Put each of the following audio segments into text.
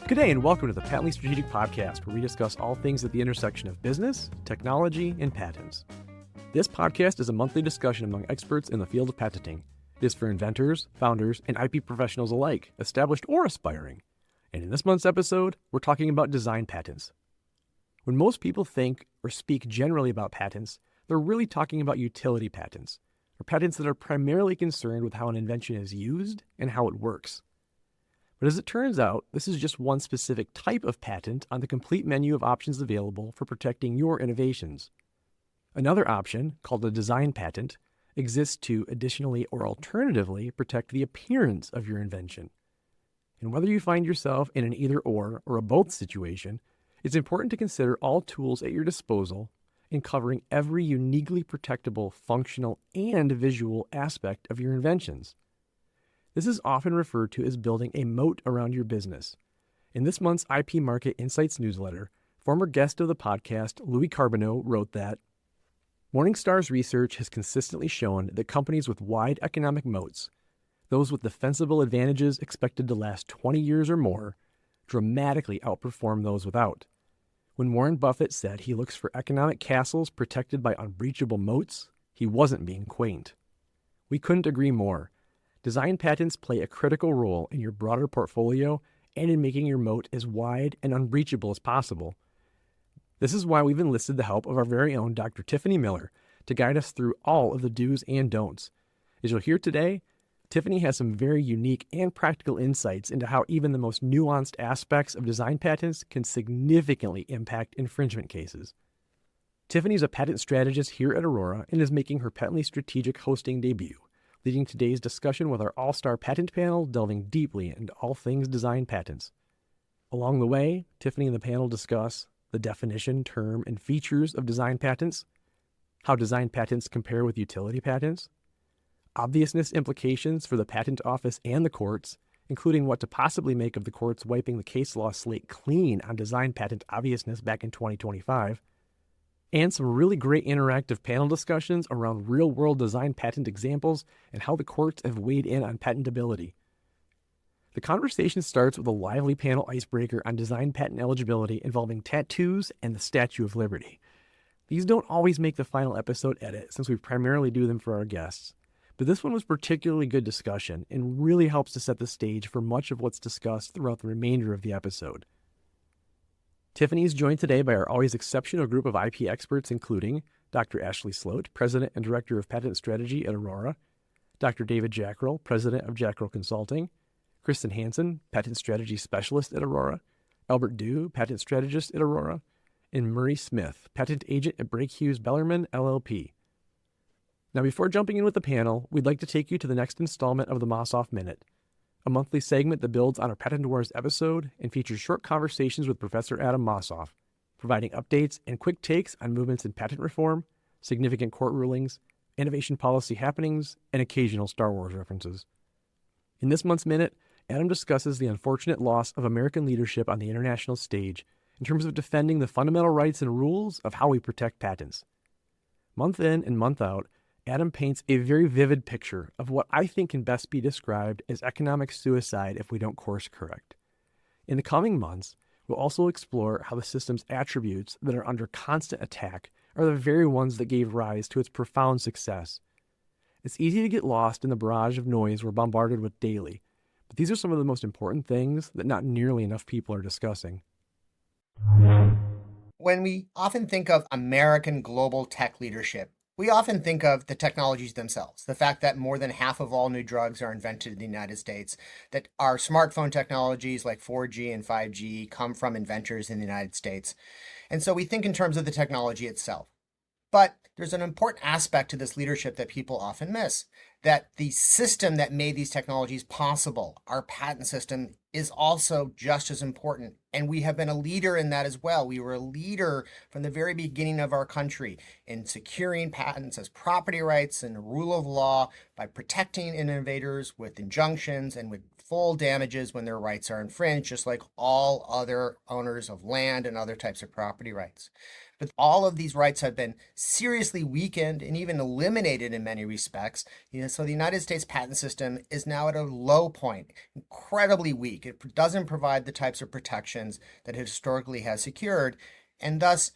Good day and welcome to the Patently Strategic Podcast, where we discuss all things at the intersection of business, technology, and patents. This podcast is a monthly discussion among experts in the field of patenting. It is for inventors, founders, and IP professionals alike, established or aspiring. And in this month's episode, we're talking about design patents. When most people think or speak generally about patents, they're really talking about utility patents, or patents that are primarily concerned with how an invention is used and how it works. But as it turns out, this is just one specific type of patent on the complete menu of options available for protecting your innovations. Another option, called a design patent, exists to additionally or alternatively protect the appearance of your invention. And whether you find yourself in an either-or or a both situation, it's important to consider all tools at your disposal in covering every uniquely protectable functional and visual aspect of your inventions. This is often referred to as building a moat around your business. In this month's IP Market Insights newsletter, former guest of the podcast, Louis Carbonneau, wrote that Morningstar's research has consistently shown that companies with wide economic moats, those with defensible advantages expected to last 20 years or more, dramatically outperform those without. When Warren Buffett said he looks for economic castles protected by unbreachable moats, he wasn't being quaint. We couldn't agree more. Design patents play a critical role in your broader portfolio and in making your moat as wide and unbreachable as possible. This is why we've enlisted the help of our very own Dr. Tiffany Miller to guide us through all of the do's and don'ts. As you'll hear today, Tiffany has some very unique and practical insights into how even the most nuanced aspects of design patents can significantly impact infringement cases. Tiffany is a patent strategist here at Aurora and is making her Patently Strategic hosting debut, leading today's discussion with our all-star patent panel delving deeply into all things design patents. Along the way, Tiffany and the panel discuss the definition, term, and features of design patents, how design patents compare with utility patents, obviousness implications for the patent office and the courts, including what to possibly make of the courts wiping the case law slate clean on design patent obviousness back in 2025, and some really great interactive panel discussions around real-world design patent examples and how the courts have weighed in on patentability. The conversation starts with a lively panel icebreaker on design patent eligibility involving tattoos and the Statue of Liberty. These don't always make the final episode edit since we primarily do them for our guests, but this one was particularly good discussion and really helps to set the stage for much of what's discussed throughout the remainder of the episode. Tiffany is joined today by our always exceptional group of IP experts, including Dr. Ashley Sloat, President and Director of Patent Strategy at Aurora, Dr. David Jackrell, President of Jackrell Consulting, Kristen Hansen, Patent Strategy Specialist at Aurora, Albert Dew, Patent Strategist at Aurora, and Murray Smith, Patent Agent at Brake Hughes Bellarmine, LLP. Now, before jumping in with the panel, we'd like to take you to the next installment of the Mossoff Minute, a monthly segment that builds on our Patent Wars episode and features short conversations with Professor Adam Mossoff, providing updates and quick takes on movements in patent reform, significant court rulings, innovation policy happenings, and occasional Star Wars references. In this month's Minute, Adam discusses the unfortunate loss of American leadership on the international stage in terms of defending the fundamental rights and rules of how we protect patents. Month in and month out, Adam paints a very vivid picture of what I think can best be described as economic suicide if we don't course correct. In the coming months, we'll also explore how the system's attributes that are under constant attack are the very ones that gave rise to its profound success. It's easy to get lost in the barrage of noise we're bombarded with daily, but these are some of the most important things that not nearly enough people are discussing. When we often think of American global tech leadership, we often think of the technologies themselves, the fact that more than half of all new drugs are invented in the United States, that our smartphone technologies like 4G and 5G come from inventors in the United States. And so we think in terms of the technology itself. But there's an important aspect to this leadership that people often miss, that the system that made these technologies possible, our patent system, is also just as important. And we have been a leader in that as well. We were a leader from the very beginning of our country in securing patents as property rights and rule of law by protecting innovators with injunctions and with full damages when their rights are infringed, just like all other owners of land and other types of property rights. But all of these rights have been seriously weakened and even eliminated in many respects. So the United States patent system is now at a low point, incredibly weak. It doesn't provide the types of protections that it historically has secured, and thus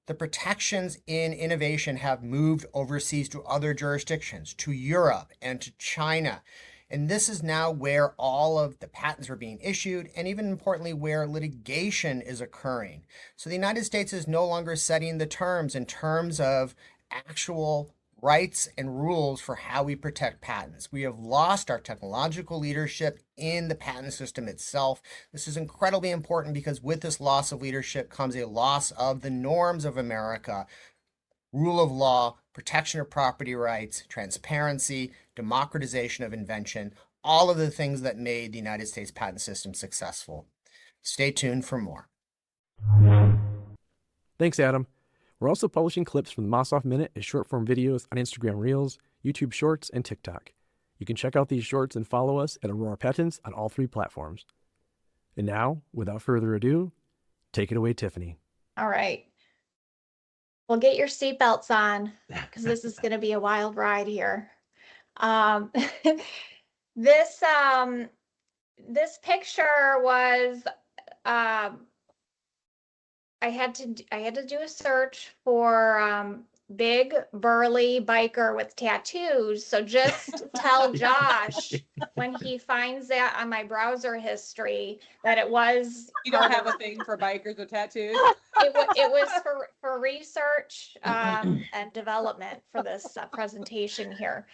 the protections in innovation have moved overseas to other jurisdictions, to Europe and to China. And this is now where all of the patents are being issued, and even importantly, where litigation is occurring. So the United States is no longer setting the terms in terms of actual rights and rules for how we protect patents. We have lost our technological leadership in the patent system itself. This is incredibly important because with this loss of leadership comes a loss of the norms of America: rule of law, protection of property rights, transparency, democratization of invention, all of the things that made the United States patent system successful. Stay tuned for more. Thanks, Adam. We're also publishing clips from the Mossoff Minute as short-form videos on Instagram Reels, YouTube Shorts, and TikTok. You can check out these shorts and follow us at Aurora Patents on all 3 platforms. And now, without further ado, take it away, Tiffany. All right. Well, get your seatbelts on because this is going to be a wild ride here. This picture was I had to do a search for big burly biker with tattoos. So just tell Josh when he finds that on my browser history that it was. You don't have a thing for bikers with tattoos? It was for research and development for this presentation here.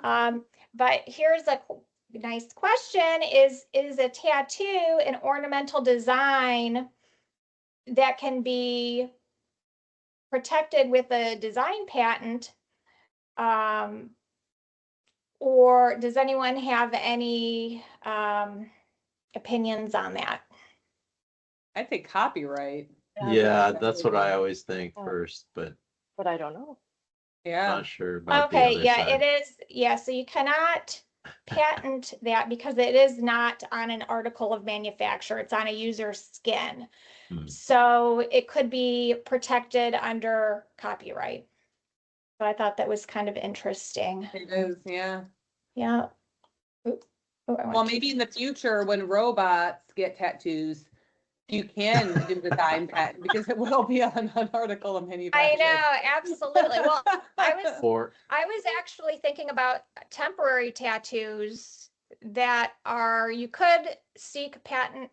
But here's a nice question: is a tattoo an ornamental design that can be protected with a design patent, or does anyone have any opinions on that? I think copyright. Yeah, that's what I always think first, but I don't know. Yeah. not sure about the Okay, other yeah, side. it is. Yeah, so you cannot patent that because it is not on an article of manufacture. It's on a user's skin. Hmm. So it could be protected under copyright. So I thought that was kind of interesting. It is, yeah. Yeah. Oop. Oh, I Well, went maybe in the future when robots get tattoos, you can do the design patent because it will be on an article of manufacture. I know, absolutely. Well, I Or was actually thinking about temporary tattoos that are, you could seek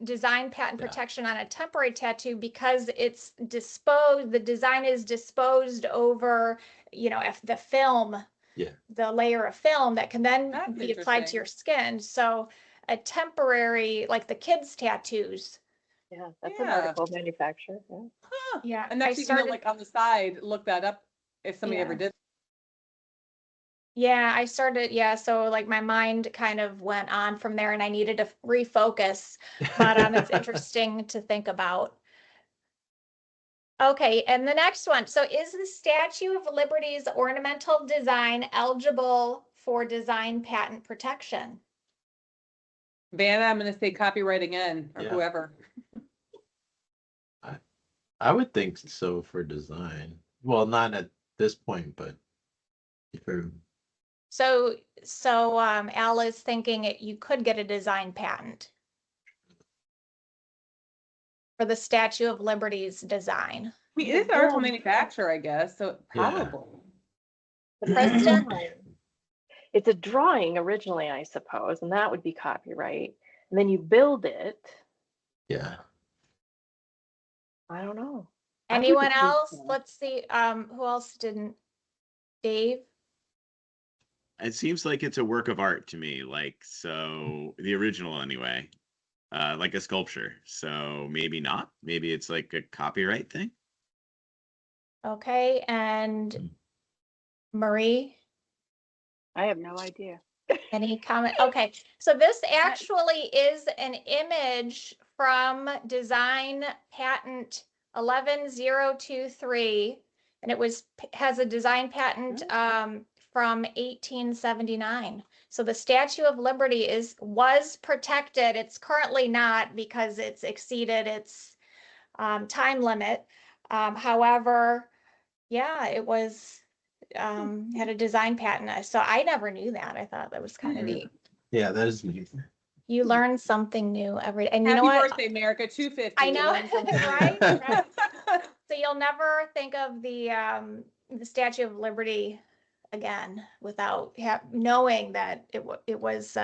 design patent Yeah. protection on a temporary tattoo because it's disposed, the design is disposed over, if the film, the layer of film that can then That's be applied to interesting. your skin. So a temporary, like the kids' tattoos. Yeah, that's an Yeah. article of manufacture. Yeah. Huh. Yeah, And I next thing you know, started- like on the side, look that up if somebody Yeah. ever did. Yeah, I started, so like my mind kind of went on from there and I needed to refocus, but it's interesting to think about. Okay, and the next one. So is the Statue of Liberty's ornamental design eligible for design patent protection? Vanna, I'm going to say copyright again, or Yeah. whoever. I would think so for design. Well, not at this point, but for So Al is thinking you could get a design patent for the Statue of Liberty's design. I mean, it is Yeah. article manufacture, I guess, so Yeah. probably. The President? design. It's a drawing originally, I suppose, and that would be copyright. And then you build it. yeah. I don't know. I would Anyone think else? so. Let's see. Who else didn't? Dave? It seems like it's a work of art to me, so the original anyway, like a sculpture. So maybe not. Maybe it's like a copyright thing. Okay, and Marie? I have no idea. Any comment? Okay, so this actually is an image from Design Patent 11023, and it has a design patent from 1879. So the Statue of Liberty was protected. It's currently not because it's exceeded its time limit. However, yeah, it was had a design patent. So I never knew that. I thought that was kind of neat. Yeah, that is neat. You learn something new every day. And you know Happy what? birthday, America, 250. I You know, learned something new. right? Right. So you'll never think of the Statue of Liberty again without knowing that it was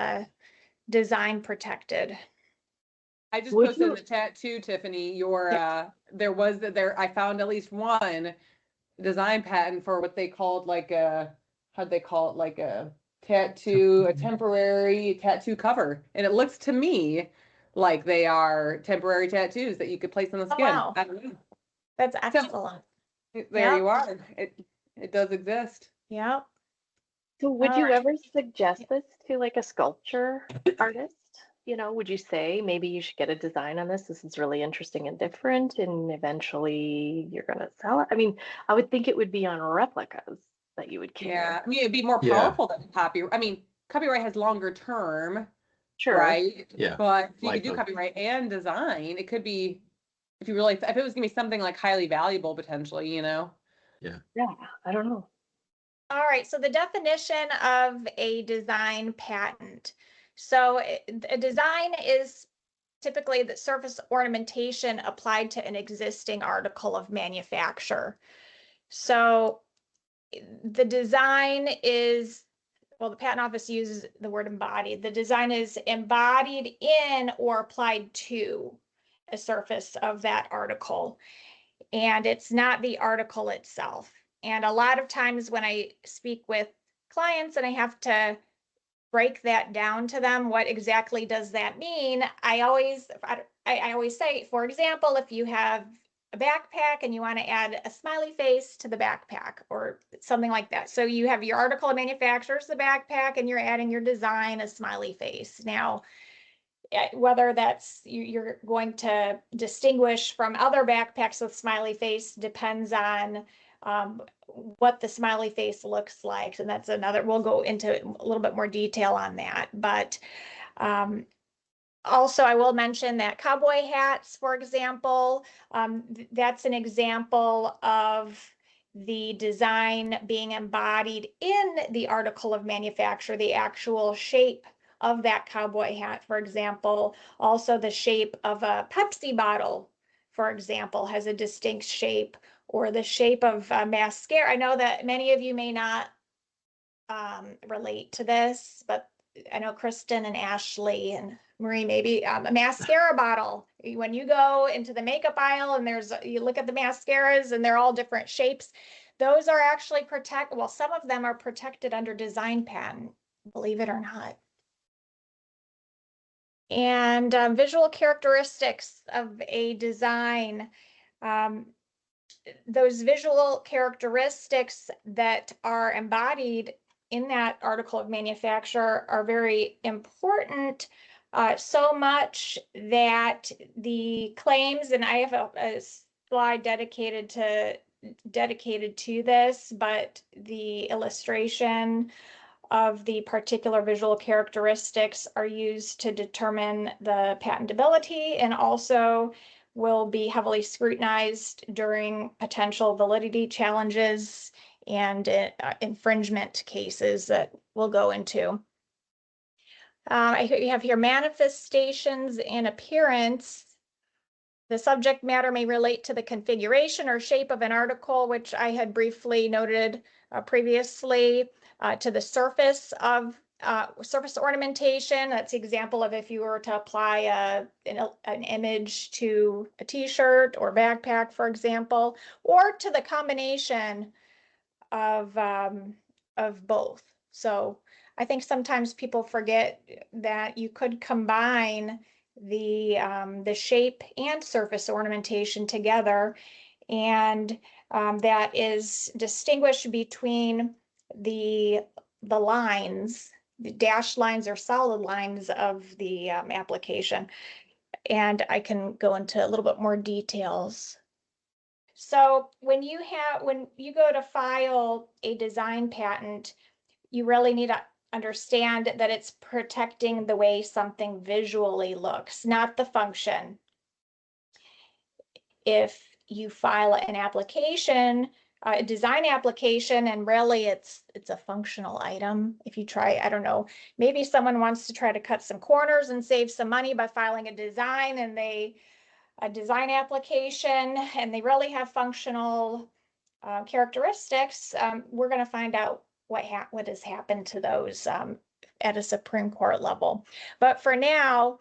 design protected. I just Would posted in you- the chat too, Tiffany, your, Yeah. I found at least one design patent for what they called like how'd they call it? Like a tattoo, a temporary tattoo cover. And it looks to me like they are temporary tattoos that you could place on the Oh, skin. wow. I don't know. That's excellent. There Yep. you are. It does exist. Yep. So would All you right. ever suggest this to like a sculpture artist? You know, would you say maybe you should get a design on this? This is really interesting and different, and eventually you're going to sell it. I mean, I would think it would be on replicas that you would Yeah. care. I mean, it'd be more Yeah. powerful than copyright. I mean, copyright has longer term, Sure. right? Yeah. But if you Like could do the- copyright and design, it could be, if it was gonna be something like highly valuable potentially, you know? Yeah, I don't know. All right, so the definition of a design patent. So a design is typically the surface ornamentation applied to an existing article of manufacture. So the design is, well, the patent office uses the word embodied. The design is embodied in or applied to a surface of that article. And it's not the article itself. And a lot of times when I speak with clients and I have to break that down to them, what exactly does that mean? I always say, for example, if you have a backpack and you want to add a smiley face to the backpack or something like that. So you have your article of manufacturers, the backpack, and you're adding your design, a smiley face. Now, whether that's you're going to distinguish from other backpacks with smiley face depends on what the smiley face looks like. And that's another, we'll go into a little bit more detail on that. But also, I will mention that cowboy hats, for example, that's an example of the design being embodied in the article of manufacture, the actual shape of that cowboy hat, for example. Also, the shape of a Pepsi bottle, for example, has a distinct shape, or the shape of mascara. I know that many of you may not relate to this, but I know Kristen and Ashley and Marie, maybe a mascara bottle. When you go into the makeup aisle and you look at the mascaras and they're all different shapes, those are actually well, some of them are protected under design patent, believe it or not. And visual characteristics of a design. Those visual characteristics that are embodied in that article of manufacture are very important, so much that the claims, and I have a slide dedicated to this, but the illustration of the particular visual characteristics are used to determine the patentability and also will be heavily scrutinized during potential validity challenges and infringement cases that we'll go into. You have here manifestations and appearance. The subject matter may relate to the configuration or shape of an article, which I had briefly noted previously, to the surface of surface ornamentation. That's the example of if you were to apply an image to a t-shirt or backpack, for example, or to the combination of both. So I think sometimes people forget that you could combine the shape and surface ornamentation together, and that is distinguished between the lines, the dashed lines or solid lines of the application. And I can go into a little bit more details. So when you go to file a design patent, you really need to understand that it's protecting the way something visually looks, not the function. If you file an application, a design application, and really it's a functional item. If you try, I don't know, maybe someone wants to try to cut some corners and save some money by filing a design, and a design application, and they really have functional characteristics. We're going to find out what has happened to those at a Supreme Court level. But for now,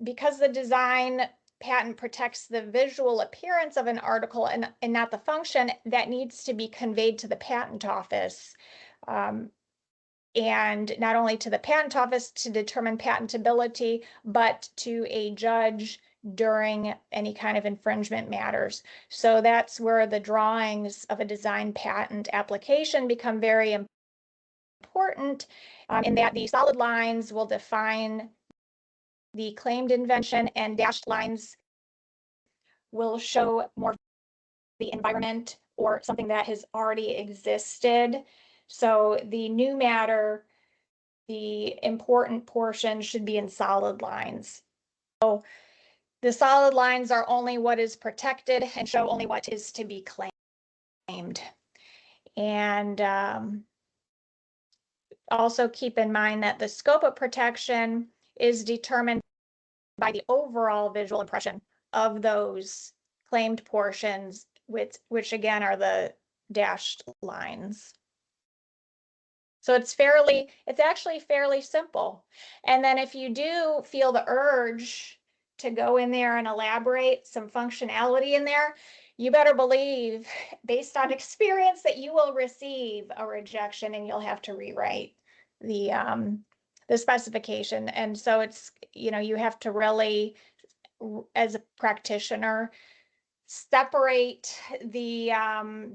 because the design patent protects the visual appearance of an article and not the function, that needs to be conveyed to the patent office. And not only to the patent office to determine patentability, but to a judge during any kind of infringement matters. So that's where the drawings of a design patent application become very important, in that the solid lines will define the claimed invention, and dashed lines will show more the environment or something that has already existed. So the new matter, the important portion, should be in solid lines. So the solid lines are only what is protected and show only what is to be claimed. And also keep in mind that the scope of protection is determined by the overall visual impression of those claimed portions, which again are the dashed lines. So it's actually fairly simple. And then if you do feel the urge to go in there and elaborate some functionality in there, you better believe, based on experience, that you will receive a rejection and you'll have to rewrite the specification. And so it's, you have to really, as a practitioner, separate the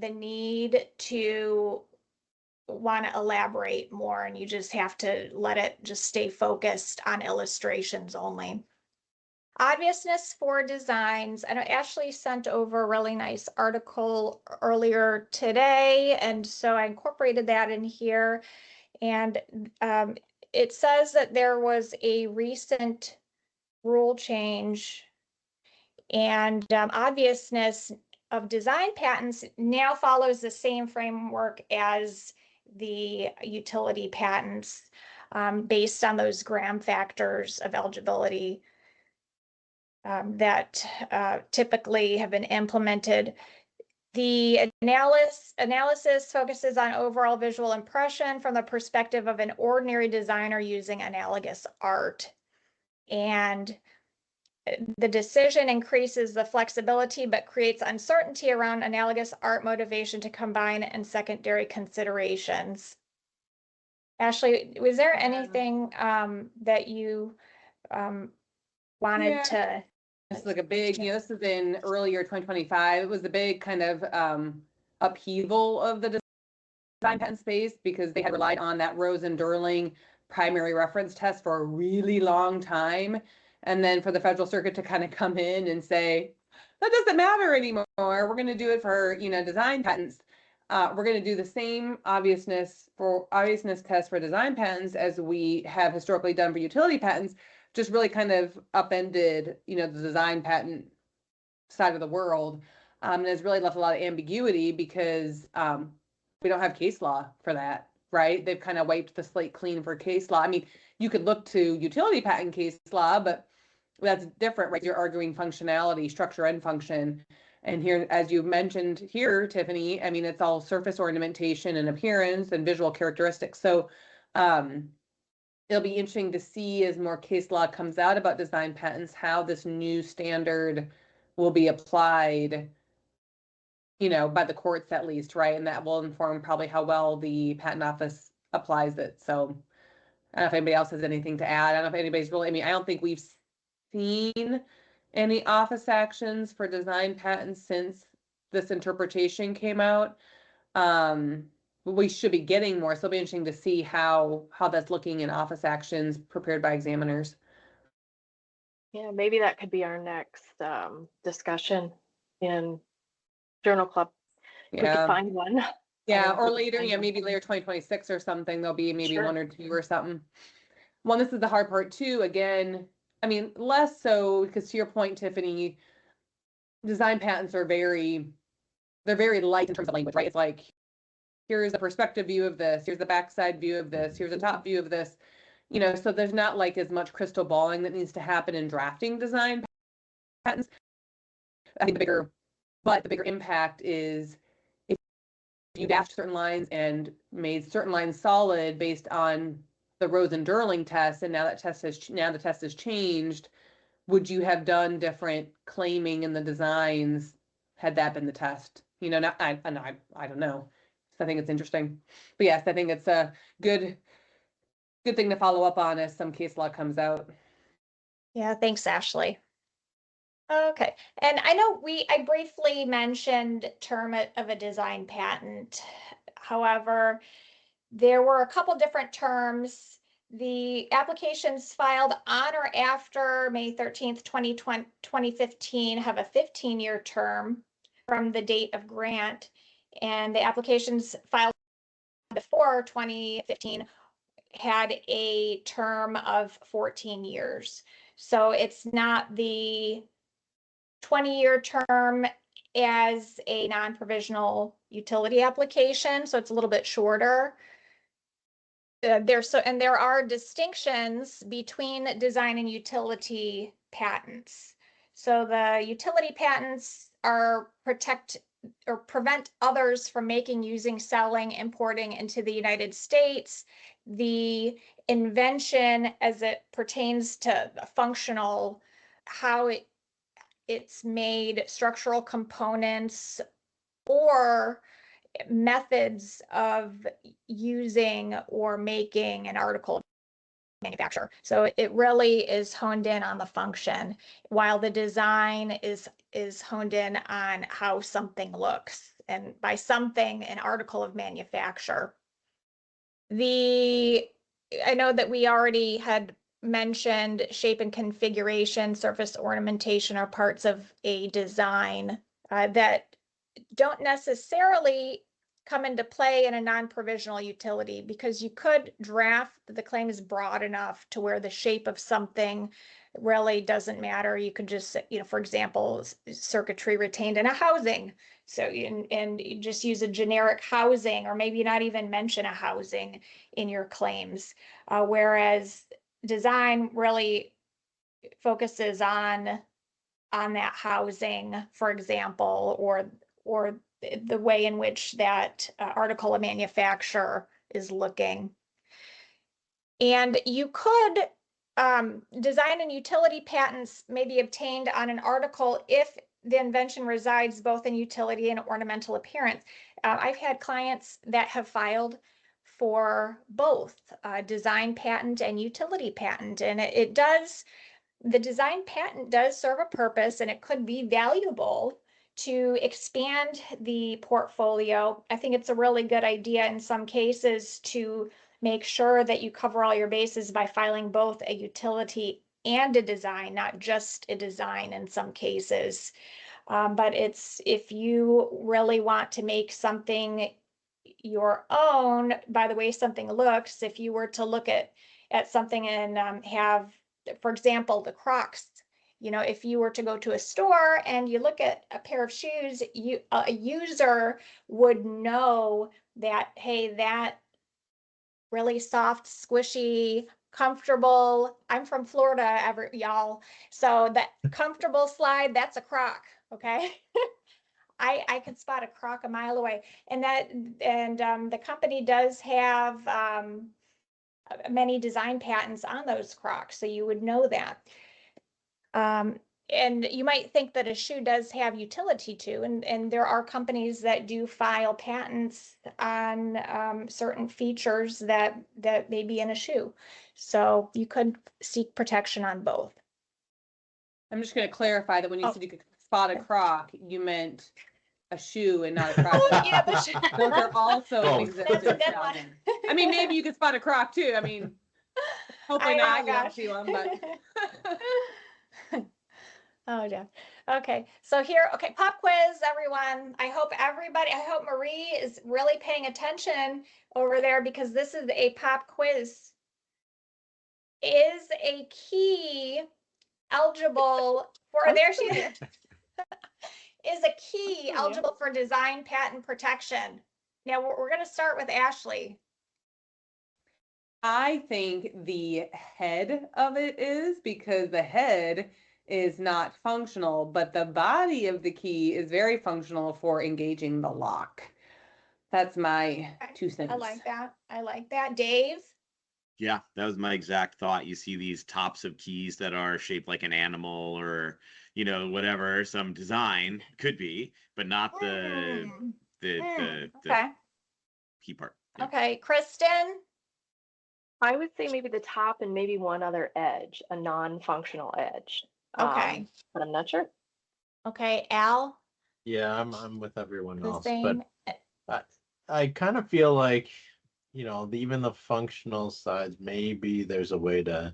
need to want to elaborate more, and you just have to let it just stay focused on illustrations only. Obviousness for designs. And Ashley sent over a really nice article earlier today, and so I incorporated that in here. And it says that there was a recent rule change, and obviousness of design patents now follows the same framework as the utility patents, based on those Graham factors of eligibility that typically have been implemented. The analysis focuses on overall visual impression from the perspective of an ordinary designer using analogous art. And the decision increases the flexibility but creates uncertainty around analogous art motivation to combine and secondary considerations. Ashley, was there anything that you wanted to? It's like a big, this is in earlier 2025. It was a big kind of upheaval of the design patent space because they had relied on that Rosen-Durling primary reference test for a really long time. And then for the Federal Circuit to kind of come in and say, that doesn't matter anymore. We're going to do it for, design patents. We're going to do the same obviousness test for design patents as we have historically done for utility patents, just really kind of upended, the design patent side of the world. And has really left a lot of ambiguity because we don't have case law for that, right? They've kind of wiped the slate clean for case law. I mean, you could look to utility patent case law, but that's different, right? You're arguing functionality, structure and function. And here, as you mentioned here, Tiffany, I mean, it's all surface ornamentation and appearance and visual characteristics. So it'll be interesting to see as more case law comes out about design patents, how this new standard will be applied, by the courts at least, right? And that will inform probably how well the patent office applies it. So I don't know if anybody else has anything to add. I don't know if anybody's really, I don't think we've seen any office actions for design patents since this interpretation came out. We should be getting more, so it'll be interesting to see how that's looking in office actions prepared by examiners. Yeah, maybe that could be our next discussion in Journal Club. We could find one. Yeah, or later, maybe later 2026 or something. There'll be maybe one or two or something. Well, this is the hard part too. Again, less so because to your point, Tiffany, design patents are they're very light in terms of language, right? It's like, here's a perspective view of this, here's the backside view of this, here's a top view of this, so there's not like as much crystal balling that needs to happen in drafting design patents. I think the bigger impact is if you dashed certain lines and made certain lines solid based on the Rosen-Durling test, and now the test has changed, would you have done different claiming in the designs had that been the test? I don't know. So I think it's interesting. But yes, I think it's a good thing to follow up on as some case law comes out. Yeah, thanks, Ashley. Okay, and I know I briefly mentioned term of a design patent. However, there were a couple different terms. The applications filed on or after May 13th, 2015 have a 15-year term from the date of grant, and the applications filed before 2015 had a term of 14 years. So it's not the 20-year term as a non-provisional utility application, so it's a little bit shorter. There are distinctions between design and utility patents. So the utility patents are protect or prevent others from making, using, selling, importing into the United States. The invention, as it pertains to functional, how it's made, structural components, or methods of using or making an article of manufacture. So it really is honed in on the function, while the design is honed in on how something looks, and by something, an article of manufacture. I know that we already had mentioned shape and configuration, surface ornamentation are parts of a design that don't necessarily come into play in a non-provisional utility, because you could draft the claims broad enough to where the shape of something really doesn't matter. You could just, for example, circuitry retained in a housing. So, and you just use a generic housing, or maybe not even mention a housing in your claims. Whereas design really focuses on that housing, for example, or the way in which that article of manufacture is looking. And you could design and utility patents may be obtained on an article if the invention resides both in utility and ornamental appearance. I've had clients that have filed for both design patent and utility patent, and the design patent does serve a purpose, and it could be valuable to expand the portfolio. I think it's a really good idea in some cases to make sure that you cover all your bases by filing both a utility and a design, not just a design in some cases. But if you really want to make something your own by the way something looks, if you were to look at something and have, for example, the Crocs, if you were to go to a store and you look at a pair of shoes, a user would know that, hey, that really soft, squishy, comfortable. I'm from Florida, y'all. So that comfortable slide, that's a Croc, okay? I could spot a Croc a mile away. And the company does have many design patents on those Crocs, so you would know that. And you might think that a shoe does have utility too, and there are companies that do file patents on certain features that may be in a shoe. So you could seek protection on both. I'm just going to clarify that when you said you could spot a Croc, you meant a shoe and not a Croc. Oh, yeah, the shoe. Those are also in existence. That's a good one. I mean, maybe you could spot a Croc too. I mean, hopefully not. You don't Gosh. see one, but. Oh, yeah. Okay. So here, okay, pop quiz, everyone. I hope Marie is really paying attention over there, because this is a pop quiz. Is a key eligible for, there she is. is a key Yeah. eligible for design patent protection? Now we're going to start with Ashley. I think the head of it is, because the head is not functional, but the body of the key is very functional for engaging the lock. That's my Okay, 2 cents. I like that. I like that. Dave? Yeah, that was my exact thought. You see these tops of keys that are shaped like an animal or, whatever, some design could be, but not the Hmm. the Okay. key part. Yeah. Okay. Kristen? I would say maybe the top and maybe one other edge, a non-functional edge. Okay. But I'm not sure. Okay. Al? Yeah, I'm with everyone The else, same? but I kind of feel like, even the functional sides, maybe there's a way to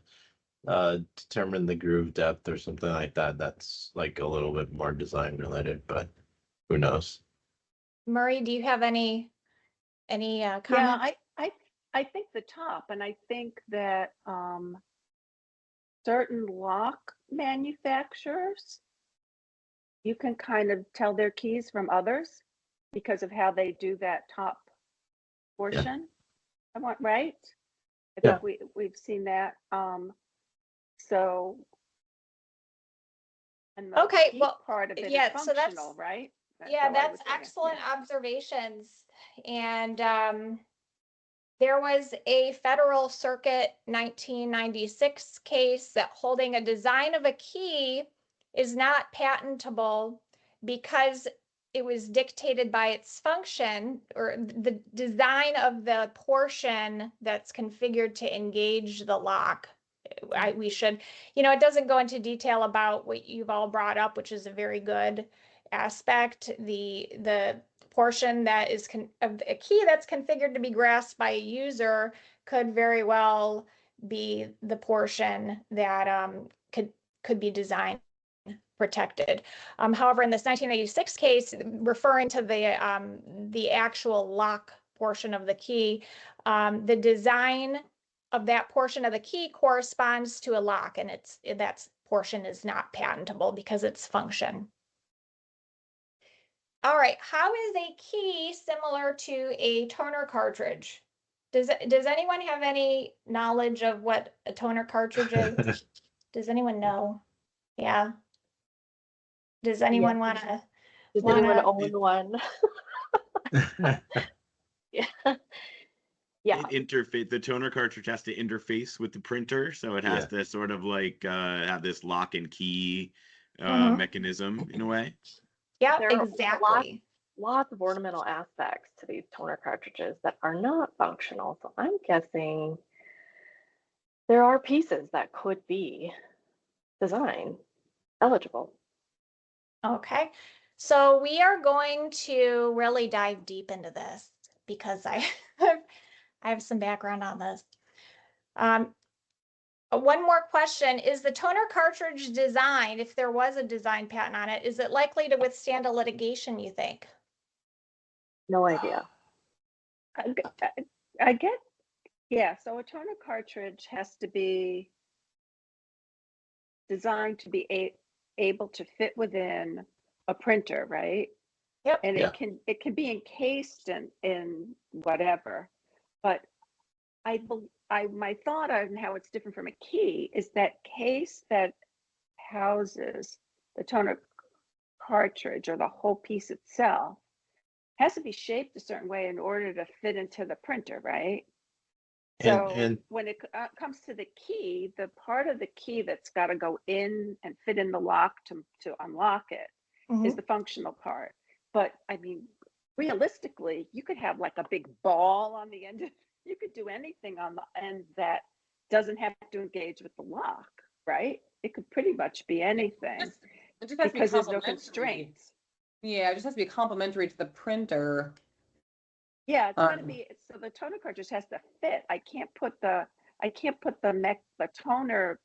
determine the groove depth or something like that. That's like a little bit more design related, but who knows? Murray, do you have any Yeah, comments? I think the top, and I think that certain lock manufacturers, you can kind of tell their keys from others because of how they do that top portion. I want right. I Yeah. think we've seen that. So, and the Okay, key well, part of it is yeah, so that's- functional, right? Yeah, how I that's would say it, excellent yeah. observations. And there was a Federal Circuit 1996 case that holding a design of a key is not patentable because it was dictated by its function or the design of the portion that's configured to engage the lock. We should, it doesn't go into detail about what you've all brought up, which is a very good aspect. The portion that is of a key that's configured to be grasped by a user could very well be the portion that could be design protected. However, in this 1986 case, referring to the actual lock portion of the key, the design of that portion of the key corresponds to a lock, and that portion is not patentable because its function. All right, how is a key similar to a toner cartridge? Does anyone have any knowledge of what a toner cartridge is? Does anyone know? Yeah. Does anyone want to? Does anyone own one? Yeah. Yeah. The toner cartridge has to interface with the printer, so it has to sort of like have this lock and key mechanism in a way. Yeah, There are exactly. Lots of ornamental aspects to these toner cartridges that are not functional. So I'm guessing there are pieces that could be design eligible. Okay, so we are going to really dive deep into this because I have some background on this. One more question, is the toner cartridge design, if there was a design patent on it, is it likely to withstand a litigation, you think? No idea. I get, yeah, so a toner cartridge has to be designed to be able to fit within a printer, right? Yep. And it can be encased in whatever, but my thought on how it's different from a key is that case that houses the toner cartridge or the whole piece itself has to be shaped a certain way in order to fit into the printer, right? So when it comes to the key, the part of the key that's got to go in and fit in the lock to unlock it is the functional part. But I mean, realistically, you could have like a big ball on the end. You could do anything on the end that doesn't have to engage with the lock, right? It could pretty much be anything because there's no constraints. Yeah, it just has to be complementary to the printer. Yeah, it's got to be. So the toner cartridge has to fit. I can't put the toner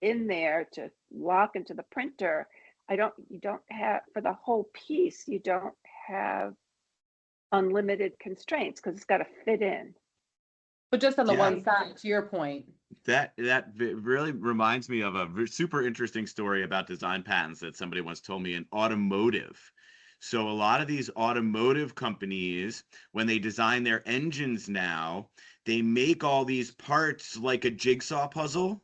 in there to lock into the printer. You don't have, for the whole piece, you don't have unlimited constraints because it's got to fit in. But just on the one side, to your point. That really reminds me of a super interesting story about design patents that somebody once told me in automotive. So a lot of these automotive companies, when they design their engines now, they make all these parts like a jigsaw puzzle.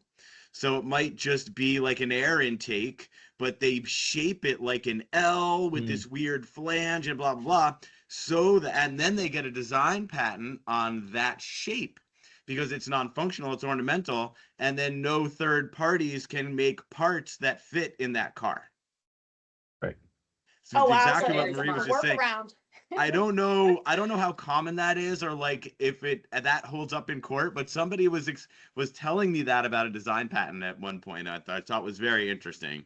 So it might just be like an air intake, but they shape it like an L with this weird flange and blah, blah, blah. So that, and then they get a design patent on that shape because it's non-functional, it's ornamental, and then no third parties can make parts that fit in that car. Right. So Oh, it's wow. exactly So what there's Marie a was just saying. workaround. I don't know how common that is, or like if that holds up in court, but somebody was telling me that about a design patent at one point. I thought was very interesting.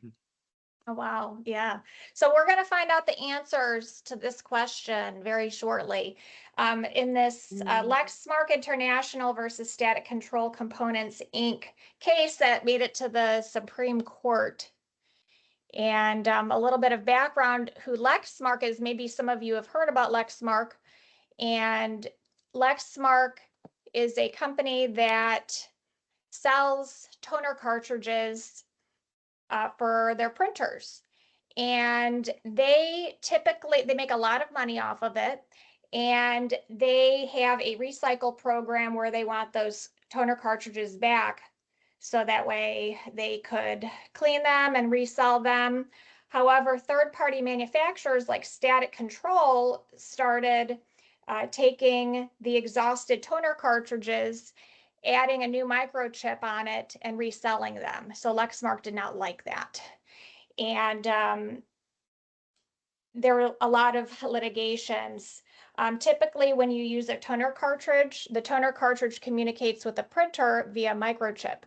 Oh, wow. Yeah. So we're going to find out the answers to this question very shortly. In this Lexmark International versus Static Control Components Inc. case that made it to the Supreme Court. And a little bit of background who Lexmark is. Maybe some of you have heard about Lexmark. And Lexmark is a company that sells toner cartridges for their printers. And they make a lot of money off of it. And they have a recycle program where they want those toner cartridges back. So that way they could clean them and resell them. However, third-party manufacturers like Static Control started taking the exhausted toner cartridges, adding a new microchip on it, and reselling them. So Lexmark did not like that. And there were a lot of litigations. Typically, when you use a toner cartridge, the toner cartridge communicates with the printer via microchip.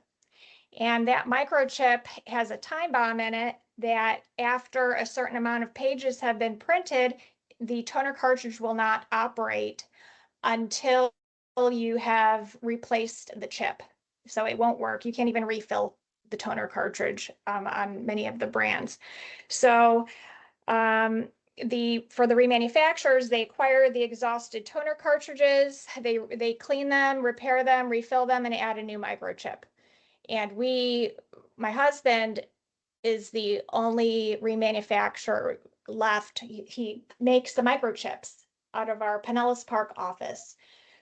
And that microchip has a time bomb in it that after a certain amount of pages have been printed, the toner cartridge will not operate until you have replaced the chip. So it won't work. You can't even refill the toner cartridge on many of the brands. So for the remanufacturers, they acquire the exhausted toner cartridges, they clean them, repair them, refill them, and add a new microchip. And my husband is the only remanufacturer left. He makes the microchips out of our Pinellas Park office.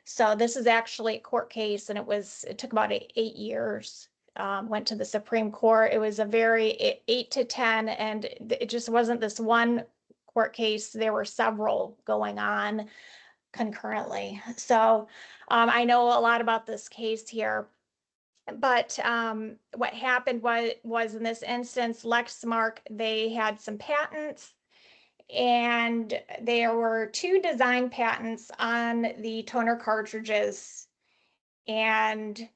So this is actually a court case, and it took about 8 years. Went to the Supreme Court. It was a very 8 to 10, and it just wasn't this one court case. There were several going on concurrently. So I know a lot about this case here. But what happened was in this instance, Lexmark, they had some patents, and there were 2 design patents on the toner cartridges. And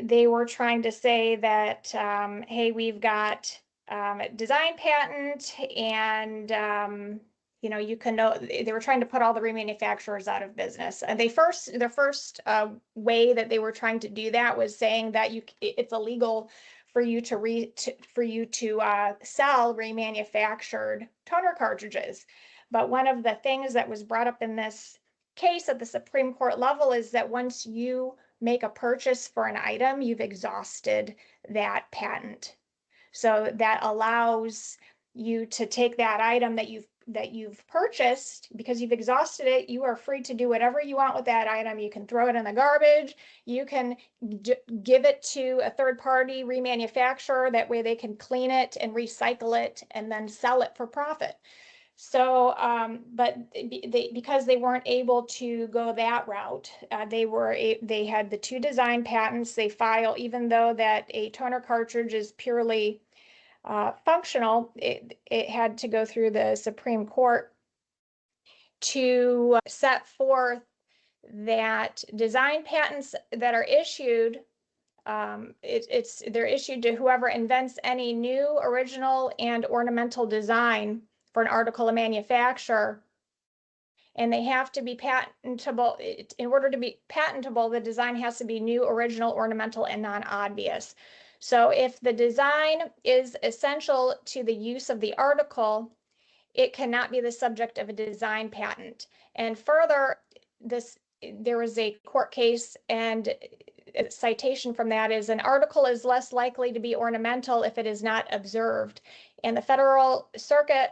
they were trying to say that, hey, we've got a design patent, and you can know. They were trying to put all the remanufacturers out of business. And their first way that they were trying to do that was saying that it's illegal for you to sell remanufactured toner cartridges. But one of the things that was brought up in this case at the Supreme Court level is that once you make a purchase for an item, you've exhausted that patent. So that allows you to take that item that you've purchased, because you've exhausted it. You are free to do whatever you want with that item. You can throw it in the garbage. You can give it to a third-party remanufacturer. That way they can clean it and recycle it and then sell it for profit. So, but because they weren't able to go that route, they had the 2 design patents. They file, even though that a toner cartridge is purely functional, it had to go through the Supreme Court to set forth that design patents that are issued, they're issued to whoever invents any new, original, and ornamental design for an article of manufacture, and they have to be patentable. In order to be patentable, the design has to be new, original, ornamental, and non-obvious. So if the design is essential to the use of the article, it cannot be the subject of a design patent. And further, there was a court case, and citation from that is, an article is less likely to be ornamental if it is not observed. And the Federal Circuit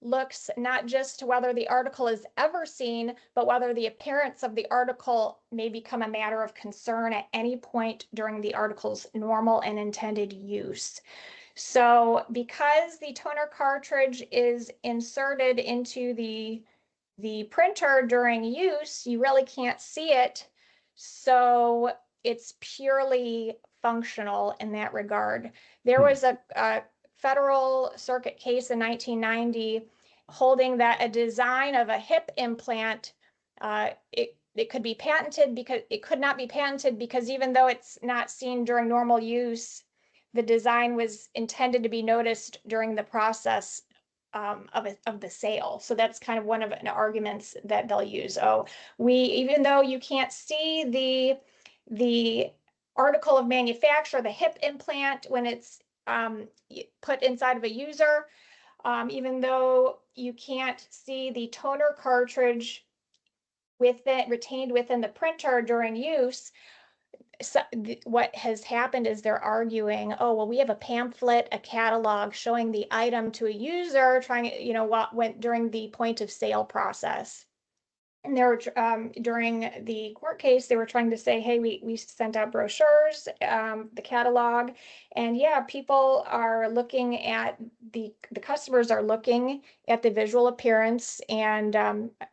looks not just to whether the article is ever seen, but whether the appearance of the article may become a matter of concern at any point during the article's normal and intended use. So because the toner cartridge is inserted into the printer during use, you really can't see it. So it's purely functional in that regard. There was a Federal Circuit case in 1990 holding that a design of a hip implant, it could be patented because it could not be patented because even though it's not seen during normal use, the design was intended to be noticed during the process of the sale. So that's kind of one of the arguments that they'll use. Oh, even though you can't see the article of manufacture, the hip implant, when it's put inside of a user, even though you can't see the toner cartridge retained within the printer during use, so what has happened is they're arguing, oh, well, we have a pamphlet, a catalog showing the item to a user trying, what went during the point of sale process. And they were during the court case, they were trying to say, hey, we sent out brochures, the catalog, and yeah, people are looking at the customers are looking at the visual appearance, and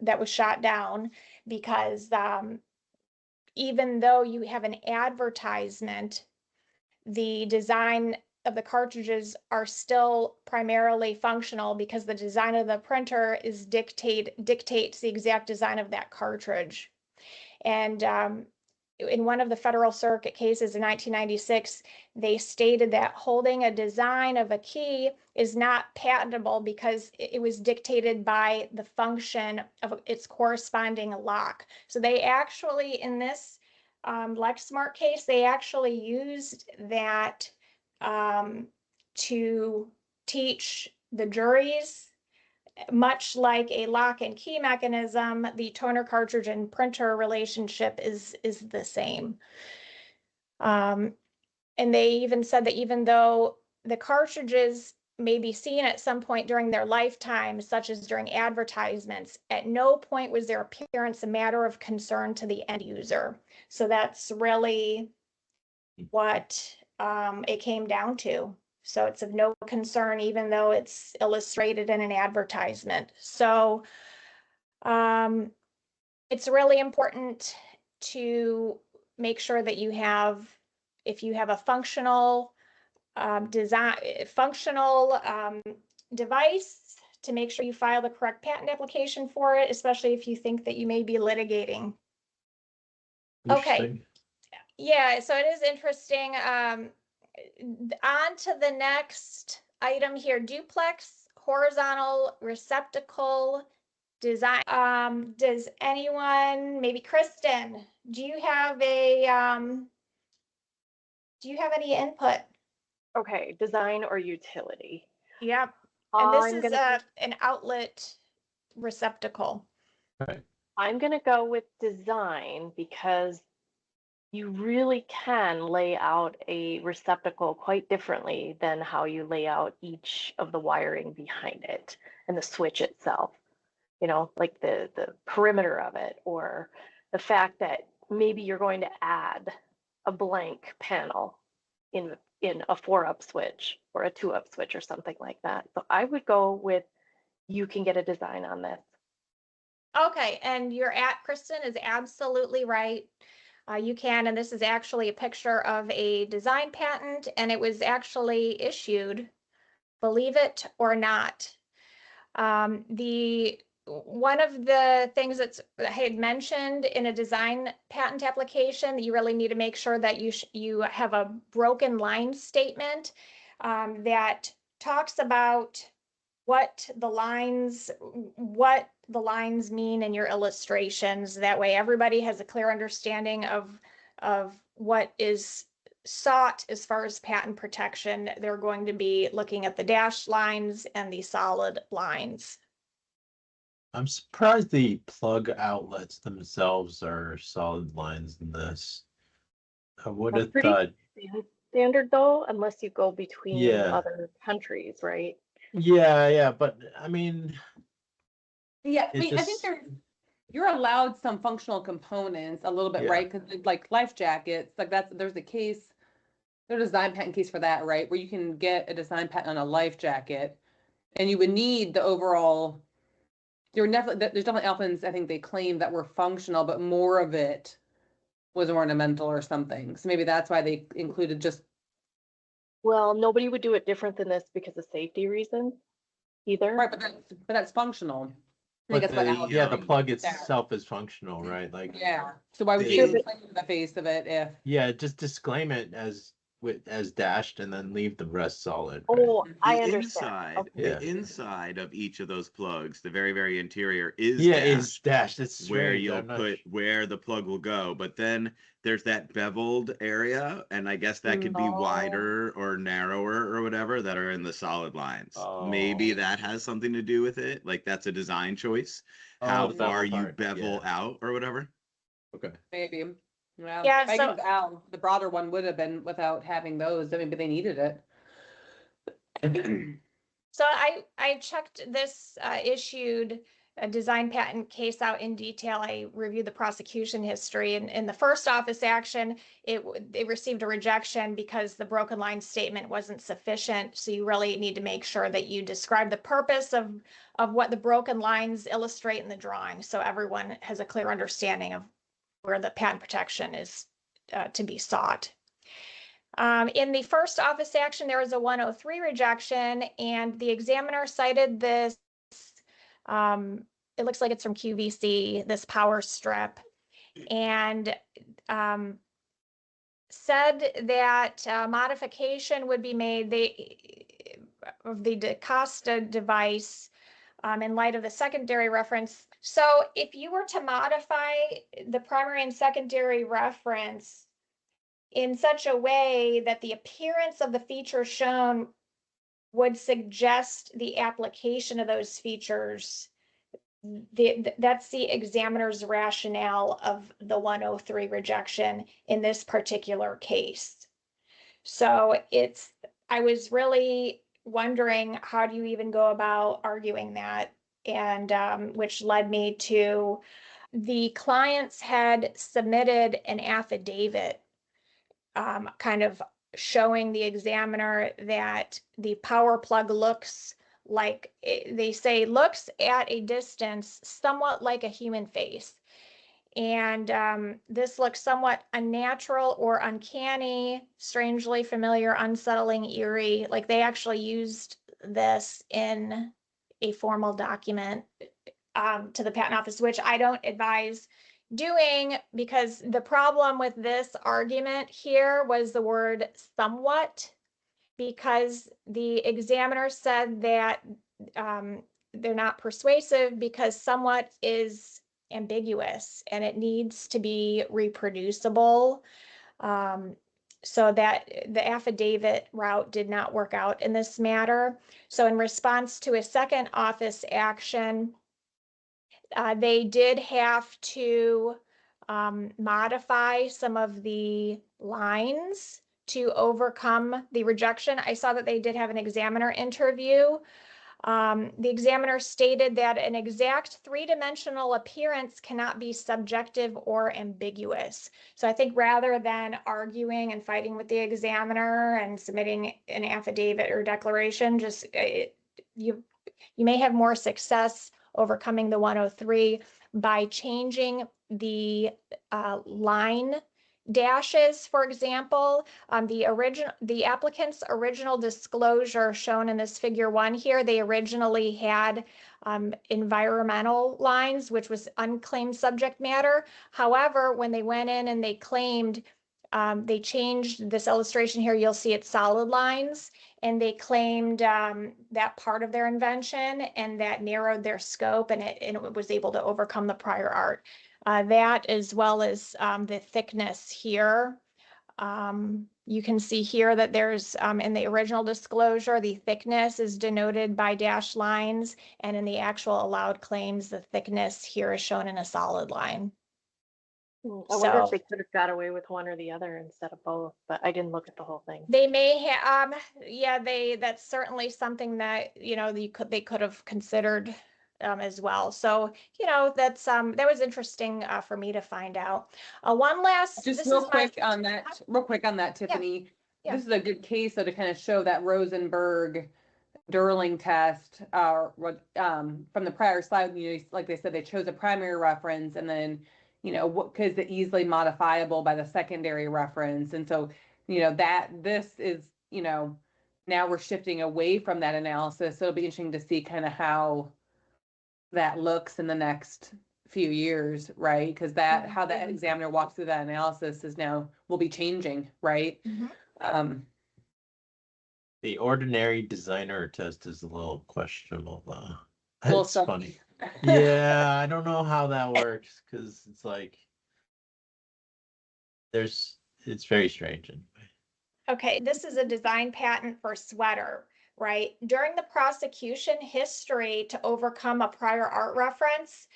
that was shot down because even though you have an advertisement, the design of the cartridges are still primarily functional because the design of the printer dictates the exact design of that cartridge. And in one of the Federal Circuit cases in 1996, they stated that holding a design of a key is not patentable because it was dictated by the function of its corresponding lock. So they actually, in this Lexmark case, they actually used that to teach the juries, much like a lock and key mechanism, the toner cartridge and printer relationship is the same. And they even said that even though the cartridges may be seen at some point during their lifetime, such as during advertisements, at no point was their appearance a matter of concern to the end user. So that's really what it came down to. So it's of no concern, even though it's illustrated in an advertisement. So it's really important to make sure that if you have a functional device, to make sure you file the correct patent application for it, especially if you think that you may be litigating. Okay. Yeah, so it is interesting. On to the next item here, duplex horizontal receptacle design. Does anyone, maybe Kristen, do you have any input? Okay, design or utility. Yep. And this I'm is an outlet receptacle. Right. I'm going to go with design because you really can lay out a receptacle quite differently than how you lay out each of the wiring behind it and the switch itself. Like the perimeter of it, or the fact that maybe you're going to add a blank panel in a 4-up switch or a 2-up switch or something like that. So I would go with, you can get a design on this. Okay, and Kristen is absolutely right. You can, and this is actually a picture of a design patent, and it was actually issued, believe it or not. One of the things that I had mentioned in a design patent application, you really need to make sure that you have a broken line statement that talks about what the lines mean in your illustrations. That way everybody has a clear understanding of what is sought as far as patent protection. They're going to be looking at the dashed lines and the solid lines. I'm surprised the plug outlets themselves are solid lines in this. I would That's have pretty thought, standard though, unless you go between yeah, other countries, right? yeah, but I mean, Yeah, I it mean, I think just, you're allowed some functional components a little bit, yeah, right? Because like life jackets, like there's a case, there's a design patent case for that, right? Where you can get a design patent on a life jacket, and you would need the overall. There's definitely elephants, I think they claim that were functional, but more of it was ornamental or something. So maybe that's why they included just. Well, nobody would do it different than this because of safety reasons either. Right, but that's functional. I think but that's what Al was the saying. plug Yeah. itself is functional, right? Like, Yeah. So why would They- you Sure, even but claim the face of it if? yeah, just disclaim it as dashed and then leave the rest solid, right? oh, I the understand. inside, Okay. Yeah. the inside of each of those plugs, the very, very interior is Yeah, dashed, is dashed. It's where strange. you'll I'm not put where the plug will go. But then there's that beveled area, and I guess that could be No. wider or narrower or whatever that are in the solid lines. Oh. Maybe that has something to do with it. Like that's a design choice, how the far bevel you part, bevel yeah. out or whatever. Okay. Maybe. Well, Yeah, I agree so- with Al. The broader one would have been without having those. I mean, but they needed it. So I checked this issued a design patent case out in detail. I reviewed the prosecution history, and in the first office action, it received a rejection because the broken line statement wasn't sufficient. So you really need to make sure that you describe the purpose of what the broken lines illustrate in the drawing, so everyone has a clear understanding of where the patent protection is to be sought. In the first office action, there was a 103 rejection, and the examiner cited this, it looks like it's from QVC, this power strip, and said that modification would be made of the DaCosta device in light of the secondary reference. So if you were to modify the primary and secondary reference in such a way that the appearance of the features shown would suggest the application of those features, that's the examiner's rationale of the 103 rejection in this particular case. So I was really wondering, how do you even go about arguing that? And which led me to the clients had submitted an affidavit kind of showing the examiner that the power plug looks like, they say, looks at a distance somewhat like a human face. And this looks somewhat unnatural or uncanny, strangely familiar, unsettling, eerie. Like they actually used this in a formal document to the patent office, which I don't advise doing, because the problem with this argument here was the word somewhat, because the examiner said that they're not persuasive because somewhat is ambiguous and it needs to be reproducible. So that the affidavit route did not work out in this matter. So in response to a second office action, they did have to modify some of the lines to overcome the rejection. I saw that they did have an examiner interview. The examiner stated that an exact three-dimensional appearance cannot be subjective or ambiguous. So I think rather than arguing and fighting with the examiner and submitting an affidavit or declaration, just you may have more success overcoming the 103 by changing the line dashes. For example, the applicant's original disclosure shown in this figure 1 here, they originally had environmental lines, which was unclaimed subject matter. However, when they went in and they claimed, they changed this illustration here, you'll see it's solid lines, and they claimed that part of their invention, and that narrowed their scope, and it was able to overcome the prior art. That, as well as the thickness here. You can see here that there's, in the original disclosure, the thickness is denoted by dashed lines, and in the actual allowed claims, the thickness here is shown in a solid line. I wonder if So they could have got away with one or the other instead of both, but I didn't look at the whole thing. they may have, yeah, that's certainly something that, they could have considered as well. So, that's that was interesting for me to find out. One last, Just this real is my, quick on that, real quick on that, Tiffany. yeah. This is a good case though to kind of show that Rosenberg Durling test, from the prior slide, like they said, they chose a primary reference and then, because the easily modifiable by the secondary reference. And so, this is, now we're shifting away from that analysis. So it'll be interesting to see kind of how that looks in the next few years, right? Because how that examiner walks through that analysis will be changing, right? The ordinary designer test is a little questionable, though. Little It's stuff. funny. Yeah, I don't know how that works because it's like it's very strange anyway. Okay, this is a design patent for sweater, right? During the prosecution history to overcome a prior art reference,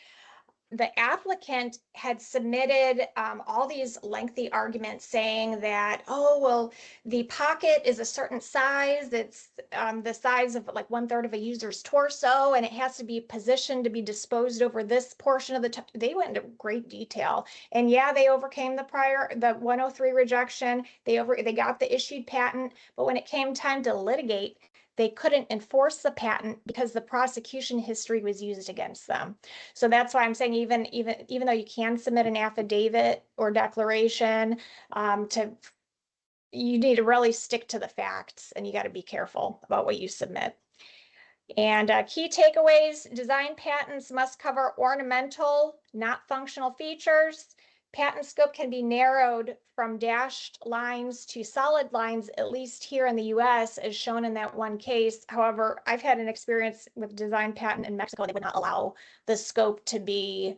the applicant had submitted all these lengthy arguments saying that, oh, well, the pocket is a certain size. It's the size of like 1/3 of a user's torso, and it has to be positioned to be disposed over this portion of the they went into great detail. And yeah, they overcame the 103 rejection. They got the issued patent, but when it came time to litigate, they couldn't enforce the patent because the prosecution history was used against them. So that's why I'm saying even though you can submit an affidavit or declaration, you need to really stick to the facts, and you got to be careful about what you submit. And key takeaways: design patents must cover ornamental, not functional features. Patent scope can be narrowed from dashed lines to solid lines, at least here in the US, as shown in that one case. However, I've had an experience with design patent in Mexico. They would not allow the scope to be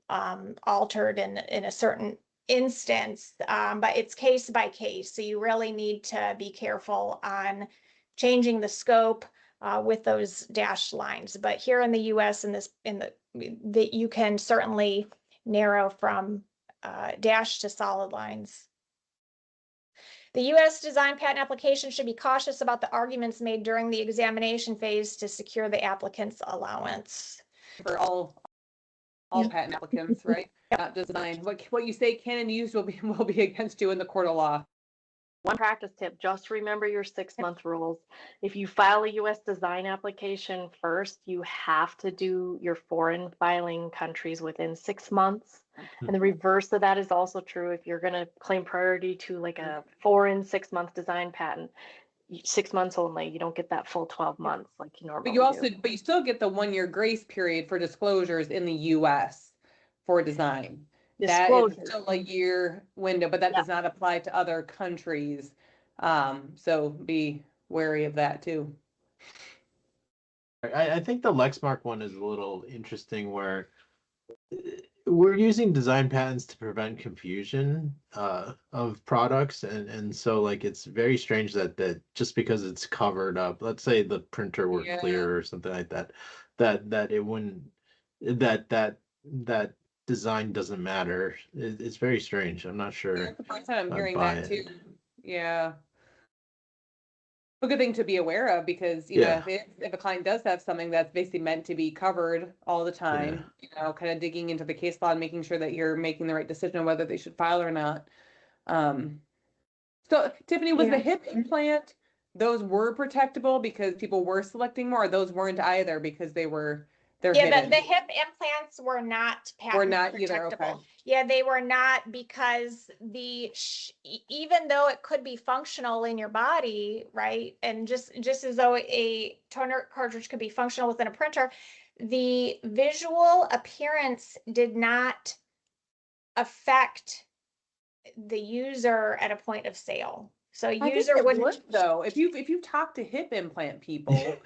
altered in a certain instance, but it's case by case. So you really need to be careful on changing the scope with those dashed lines. But here in the US, you can certainly narrow from dash to solid lines. The U.S. design patent application should be cautious about the arguments made during the examination phase to secure the applicant's allowance. For all patent applicants, right? Not design. What you say can and use will be against you in the court of law. One practice tip, just remember your 6-month rules. If you file a US design application first, you have to do your foreign filing countries within 6 months. And the reverse of that is also true. If you're going to claim priority to like a foreign 6-month design patent, 6 months only, you don't get that full 12 months like you normally do. But you still get the 1-year grace period for disclosures in the US for design. That is still a year window, but that does not apply to other countries. So be wary of that too. I think the Lexmark one is a little interesting where we're using design patents to prevent confusion of products. And so like it's very strange that just because it's covered up, let's say the printer were clear or something like that it wouldn't, that design doesn't matter. It's very strange. I'm not sure. That's the first time I'm hearing that too. Yeah. A good thing to be aware of because, if a client does have something that's basically meant to be covered all the time, kind of digging into the case law and making sure that you're making the right decision on whether they should file or not. So Tiffany, was the hip implant, those were protectable because people were selecting more, or those weren't either because they're hidden? The hip implants were not patent either. Okay. Yeah, they were not because even though it could be functional in your body, right? And just as though a toner cartridge could be functional within a printer, the visual appearance did not affect the user at a point of sale. So a user would though, if you talk to hip implant people,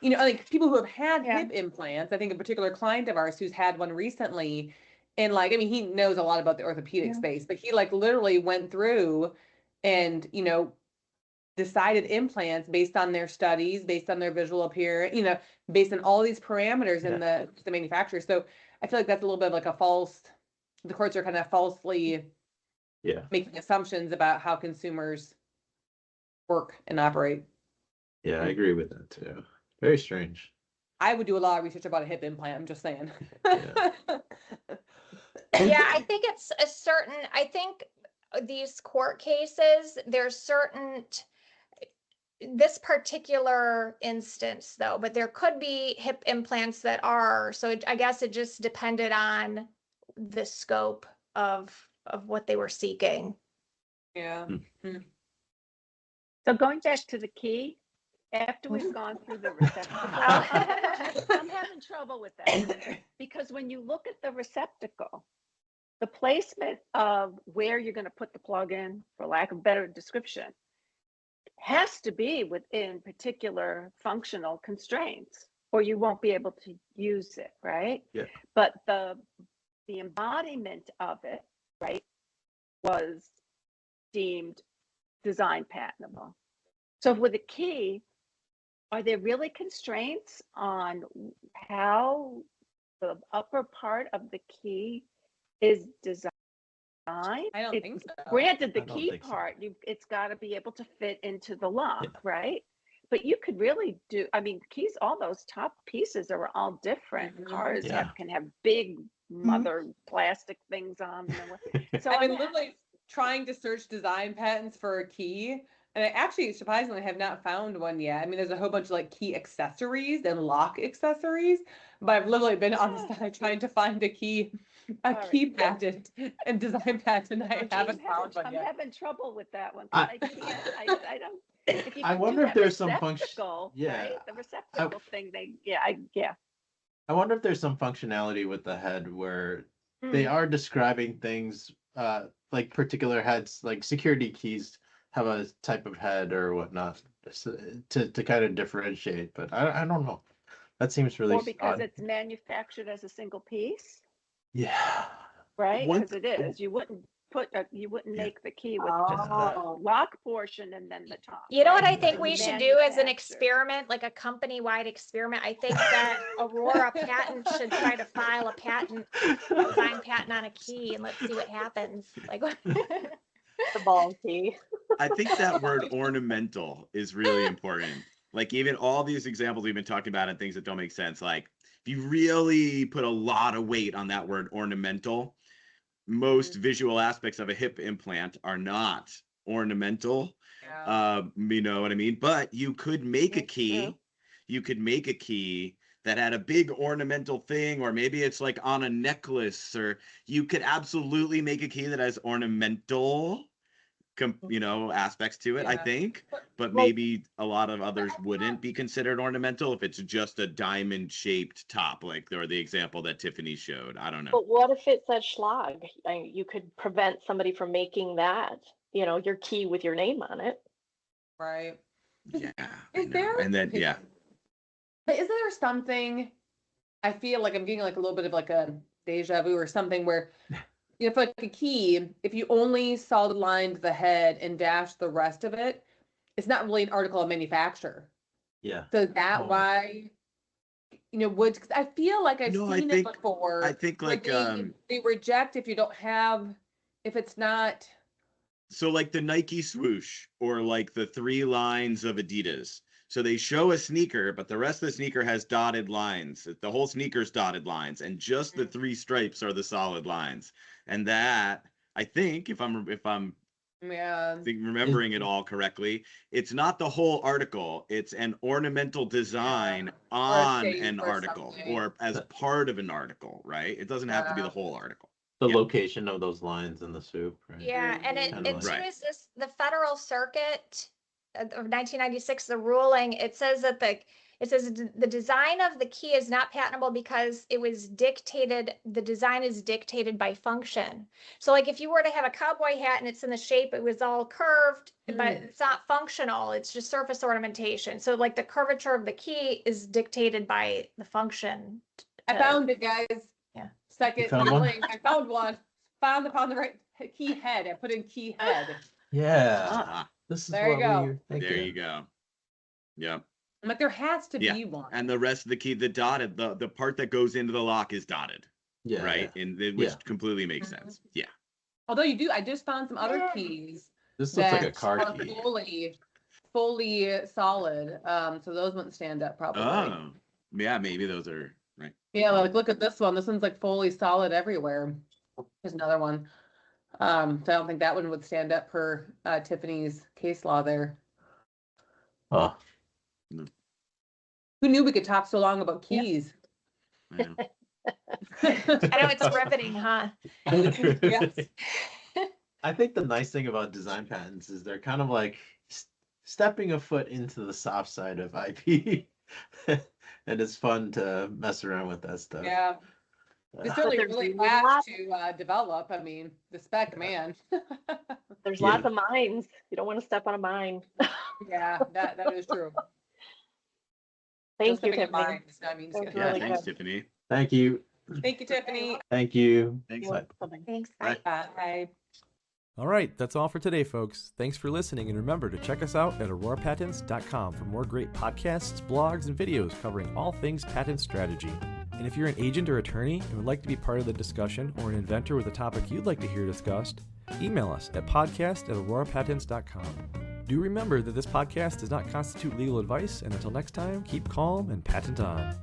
like people who have had hip implants, I think a particular client of ours who's had one recently, and he knows a lot about the orthopedic space, but he literally went through and, decided implants based on their studies, based on their visual appearance, based on all these parameters in the manufacturer. So I feel like that's a little bit of like a false the courts are kind of falsely making assumptions about how consumers work and operate. Yeah, I agree with that too. Very strange. I would do a lot of research about a hip implant. I'm just saying. Yeah. Yeah, I think it's a certain, I think these court cases, there's certain, this particular instance though, but there could be hip implants that are, so I guess it just depended on the scope of what they were seeking. Yeah. So going back to the key, after we've gone through the receptacle, I'm having trouble with that because when you look at the receptacle, the placement of where you're going to put the plug in, for lack of a better description, has to be within particular functional constraints, or you won't be able to use it, right? Yeah. But the embodiment of it, right, was deemed design patentable. So with a key, are there really constraints on how the upper part of the key is designed? I don't think so. Granted, the I don't key think so. part, it's got to be able to fit into the lock, Yeah. right? But you could really do, I mean, keys, all those top pieces are all different. Mhm. Cars Yeah. can have big mother plastic things on them. So I've been I'm- literally trying to search design patents for a key, and I actually surprisingly have not found one yet. I mean, there's a whole bunch of like key accessories and lock accessories, but I've literally been on the side trying to find a key Alright. patent and design patent. I haven't found one I'm yet. having trouble with that one. 'Cause I can't, I don't. If you I could wonder do if that there's some function. receptacle, Yeah. right? The receptacle thing, yeah. I wonder if there's some functionality with the head where they are describing things like particular heads, like security keys have a type of head or whatnot to kind of differentiate. But I don't know. That seems really Or because odd. it's manufactured as a single piece, Yeah. right? One- Because it is. You wouldn't Yeah. make the key with just the lock portion and then the top. You know what right? I think It's we should do as an manufactured. experiment, like a company-wide experiment? I think that Aurora Patent should try to file a design patent on a key, and let's see what happens. Like, The ball key. I think that word ornamental is really important. Like even all these examples we've been talking about and things that don't make sense, like if you really put a lot of weight on that word ornamental, most visual aspects of a hip implant are not ornamental. Yeah. You know what I mean? But you could make a That's key. true. You could make a key that had a big ornamental thing, or maybe it's like on a necklace, or you could absolutely make a key that has ornamental aspects to it, I Yeah. think, but Well- maybe a lot of others wouldn't be considered ornamental if it's just a diamond shaped top, like or the example that Tiffany showed. I don't know. But what if it said Schlag? You could prevent somebody from making that, your key with your name on it. Right. Yeah. I Is know. there? And then yeah. But is there something? I feel like I'm getting like a little bit of like a deja vu or something where, for like a key, if you only solid lined the head and dashed the rest of it, it's not really an article of manufacture. Yeah. So that Oh. why, would, cause I feel like I've No, I seen think- it before. I think where like they reject if you don't have, if it's not. so like the Nike swoosh or like the 3 lines of Adidas. So they show a sneaker, but the rest of the sneaker has dotted lines. The whole sneaker's dotted lines, and just the 3 stripes are the solid lines. And that, I think, if I'm Yeah. remembering it all correctly, it's not the whole article. It's an ornamental design on shape an or article something. or as part of an article, right? It doesn't have to be the whole article. The Yeah. location of those lines in the soup, right? yeah, and Kinda it too like- is this, the Federal Circuit of 1996, the ruling, it says that the design of the key is not patentable because the design is dictated by function. So like if you were to have a cowboy hat and it's in the shape, it was all curved, but it's not functional, it's just surface ornamentation. So like the curvature of the key is dictated by the function. I found it, guys. Yeah. Second found one? link. I found one. Found the right key head. I put in key head. Yeah. Ah, This is There you what go. we were thinking. there you go. Yep. I'm like, there has to Yeah. be one. And the rest of the key, the dotted, the part that goes into the lock is dotted. Yeah. right? And which Yeah. completely makes sense. Yeah. Although I just found some other keys This looks like a that car are key. fully solid. So those wouldn't stand up probably. Oh, yeah, maybe those are right. Yeah, like look at this one. This one's like fully solid everywhere. Here's another one. So I don't think that one would stand up per Tiffany's case law there. Oh, Who knew we could talk so long about keys? I know. I know it's riveting, huh? Yes. I think the nice thing about design patents is they're kind of like stepping a foot into the soft side of IP. And it's fun to mess around with that stuff. Yeah. It's certainly really fast to develop. I mean, the spec, man. There's lots of mines. You don't want to step on a mine. Yeah, that is true. Thank you, Tiffany. That means That was Yeah, really thanks, good. Tiffany. Thank you. Thank you, Tiffany. Thank you. Thanks. Bye. Thanks. Bye. Bye. All right, that's all for today, folks. Thanks for listening, and remember to check us out at aurorapatents.com for more great podcasts, blogs, and videos covering all things patent strategy. And if you're an agent or attorney and would like to be part of the discussion, or an inventor with a topic you'd like to hear discussed, email us at podcast@aurorapatents.com. Do remember that this podcast does not constitute legal advice, and until next time, keep calm and patent on.